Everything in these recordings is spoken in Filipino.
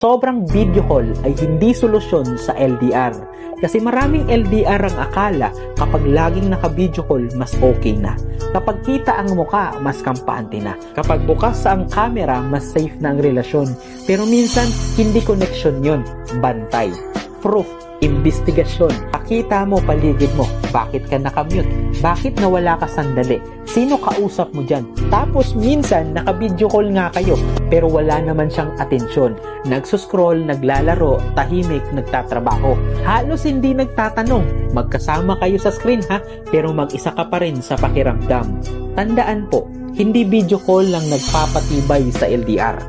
Sobrang video call ay hindi solusyon sa LDR. Kasi maraming LDR ang akala kapag laging naka-video call, mas okay na. Kapag kita ang muka, mas kampante na. Kapag bukas ang camera, mas safe na ang relasyon. Pero minsan, hindi connection yon, bantay. Proof, investigasyon. Pakita mo paligid mo. Bakit ka nakamute? Bakit nawala ka sandali? Sino kausap mo dyan? Tapos minsan, naka-video call nga kayo, pero wala naman siyang atensyon. Nagsuscroll, naglalaro, tahimik, nagtatrabaho. Halos hindi nagtatanong. Magkasama kayo sa screen ha, pero mag-isa ka pa rin sa pakiramdam. Tandaan po, hindi video call lang nagpapatibay sa LDR.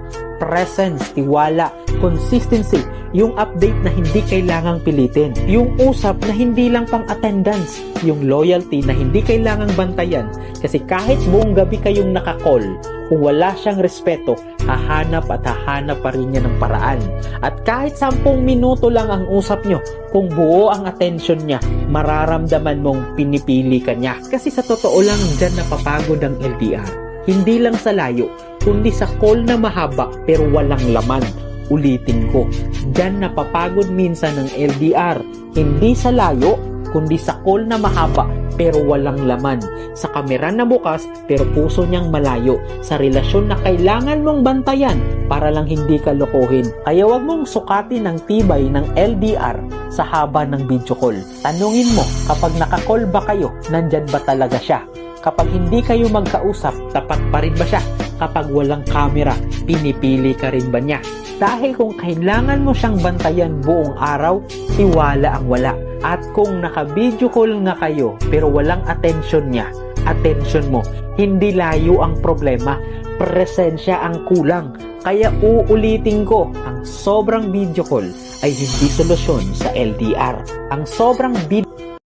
Presence, tiwala, consistency, yung update na hindi kailangang pilitin, yung usap na hindi lang pang attendance, yung loyalty na hindi kailangang bantayan. Kasi kahit buong gabi kayong nakakall, kung wala siyang respeto, hahanap at hahanap pa rin niya ng paraan. At kahit 10 minuto lang ang usap nyo, kung buo ang attention niya, mararamdaman mong pinipili ka niya. Kasi sa totoo lang, dyan napapagod ang LDR. Hindi lang sa layo, kundi sa call na mahaba pero walang laman. Ulitin ko, dyan napapagod minsan ng LDR. Hindi sa layo, kundi sa call na mahaba pero walang laman. Sa kamera na bukas pero puso niyang malayo. Sa relasyon na kailangan mong bantayan para lang hindi ka lokohin. Kaya wag mong sukatin ang tibay ng LDR sa haba ng video call. Tanungin mo, kapag naka-call ba kayo, nandyan ba talaga siya? Kapag hindi kayo magkausap, tapat pa rin ba siya? Kapag walang camera, pinipili ka rin ba niya? Dahil kung kailangan mo siyang bantayan buong araw, tiwala ang wala. At kung naka-video call nga kayo pero walang attention niya, attention mo, hindi layo ang problema, presensya ang kulang. Kaya uulitin ko, ang sobrang video call ay hindi solusyon sa LDR. Ang sobrang video